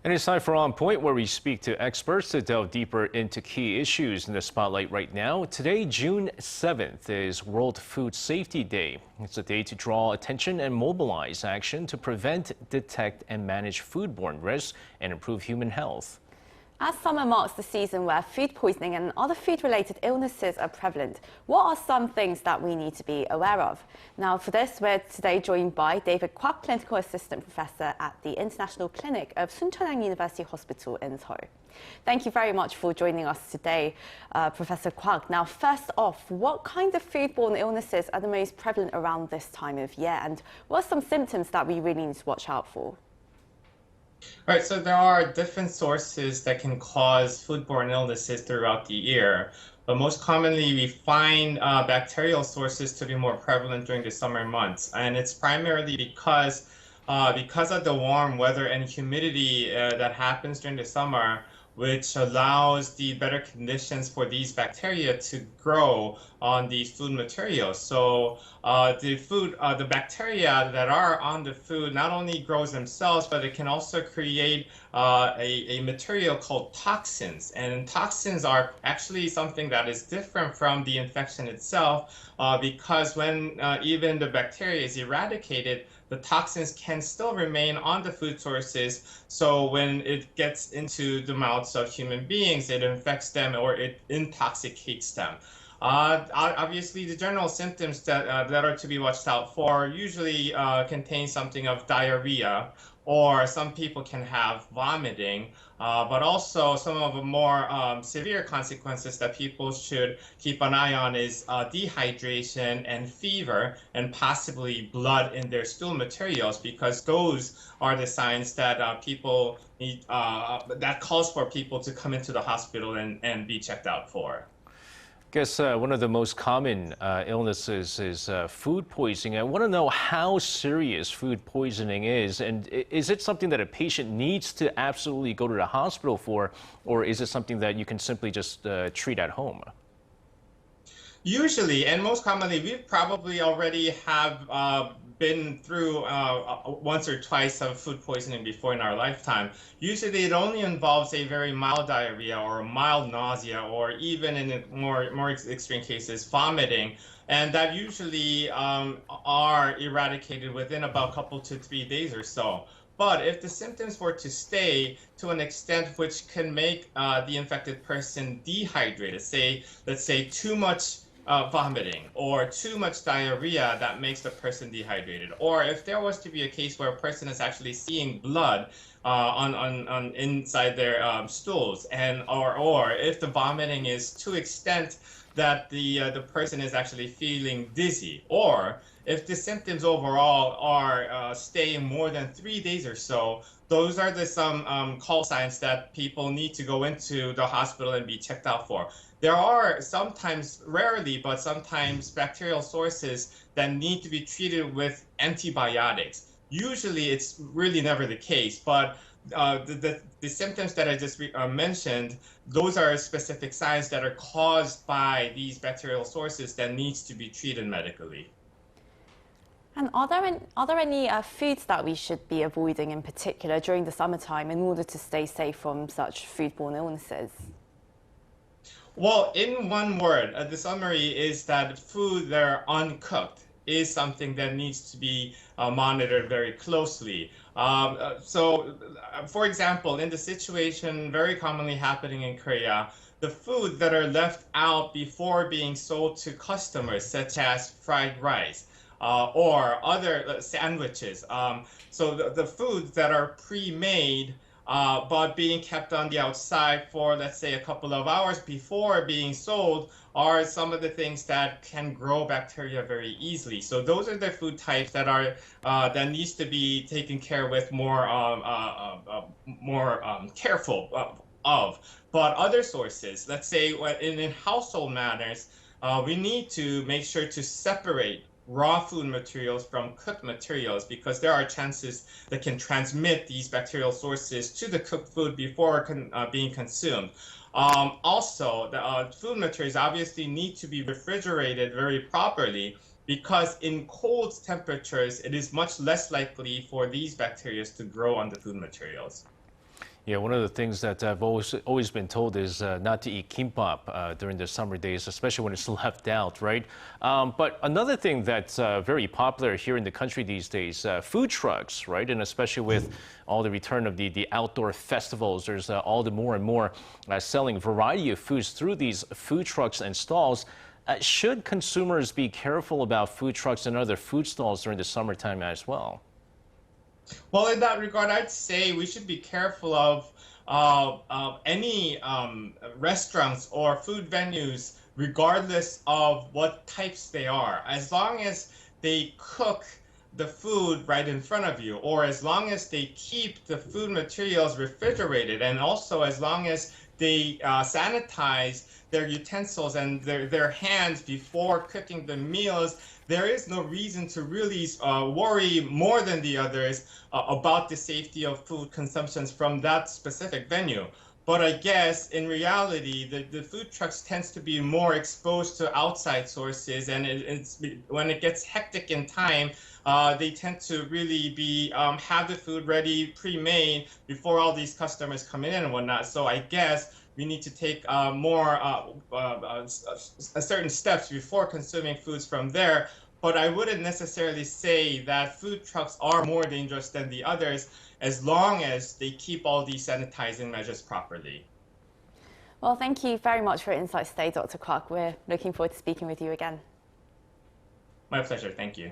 And it's time for On Point, where we speak to experts to delve deeper into key issues in the spotlight right now. Today, June 7th, is World Food Safety Day. It's a day to draw attention and mobilize action to prevent, detect, and manage foodborne risks and improve human health. As summer marks the season where food poisoning and other food-related illnesses are prevalent, what are some things that we need to be aware of? Now, for this, we're today joined by David Kwak, Clinical Assistant Professor at the International Clinic of Hyang University Hospital in Seoul. Thank you very much for joining us today, Professor Kwak. Now, first off, what kind of foodborne illnesses are the most prevalent around this time of year, and what are some symptoms that we really need to watch out for? All right, so there are different sources that can cause foodborne illnesses throughout the year, but most commonly we find bacterial sources to be more prevalent during the summer months, and it's primarily because of the warm weather and humidity that happens during the summer, which allows the better conditions for these bacteria to grow on these food materials. So the bacteria that are on the food not only grows themselves, but it can also create a material called toxins. And toxins are actually something that is different from the infection itself, because when even the bacteria is eradicated, the toxins can still remain on the food sources. So when it gets into the mouths of human beings, it infects them or it intoxicates them. Obviously, the general symptoms that are to be watched out for usually contain something of diarrhea, or some people can have vomiting, but also some of the more severe consequences that people should keep an eye on is dehydration and fever, and possibly blood in their stool materials, because those are the signs that people need, that calls for people to come into the hospital and be checked out for. I guess one of the most common illnesses is food poisoning. I want to know how serious food poisoning is, and is it something that a patient needs to absolutely go to the hospital for, or is it something that you can simply just treat at home? Usually, and most commonly, we probably already have been through once or twice of food poisoning before in our lifetime. Usually, it only involves a very mild diarrhea or mild nausea, or even in more extreme cases, vomiting. And that usually are eradicated within about a couple to 3 days or so. But if the symptoms were to stay to an extent which can make the infected person dehydrated, let's say too much vomiting or too much diarrhea that makes the person dehydrated, or if there was to be a case where a person is actually seeing blood on inside their stools, and or if the vomiting is to extent that the person is actually feeling dizzy, or if the symptoms overall are staying more than 3 days or so, those are some call signs that people need to go into the hospital and be checked out for. There are sometimes, rarely, but sometimes bacterial sources that need to be treated with antibiotics. Usually it's really never the case, but the symptoms that I just mentioned, those are specific signs that are caused by these bacterial sources that needs to be treated medically. And are there any foods that we should be avoiding in particular during the summertime in order to stay safe from such foodborne illnesses? Well, in one word, the summary is that food that are uncooked is something that needs to be monitored very closely. For example, in the situation very commonly happening in Korea, the food that are left out before being sold to customers, such as fried rice, or other sandwiches. So the foods that are pre-made but being kept on the outside for, let's say, a couple of hours before being sold are some of the things that can grow bacteria very easily. So those are the food types that are that needs to be taken care with more careful of. But other sources, let's say in household matters, we need to make sure to separate raw food materials from cooked materials, because there are chances that can transmit these bacterial sources to the cooked food before being consumed. Also, the food materials obviously need to be refrigerated very properly, because in cold temperatures, it is much less likely for these bacteria to grow on the food materials. Yeah, one of the things that I've always been told is not to eat kimbap during the summer days, especially when it's left out, right? But another thing that's very popular here in the country these days, food trucks, right? And especially with all the return of the outdoor festivals, there's all the more and more selling variety of foods through these food trucks and stalls. Should consumers be careful about food trucks and other food stalls during the summertime as well? Well, in that regard, I'd say we should be careful of any restaurants or food venues, regardless of what types they are. As long as they cook the food right in front of you, or as long as they keep the food materials refrigerated, and also as long as they sanitize their utensils and their hands before cooking the meals, there is no reason to really worry more than the others about the safety of food consumptions from that specific venue. But I guess in reality, the food trucks tends to be more exposed to outside sources, and when it gets hectic in time, they tend to really be have the food ready, pre-made before all these customers come in and whatnot. So I guess we need to take certain steps before consuming foods from there. But I wouldn't necessarily say that food trucks are more dangerous than the others as long as they keep all these sanitizing measures properly. Well, thank you very much for your insights today, Dr. Kwak. We're looking forward to speaking with you again. My pleasure. Thank you.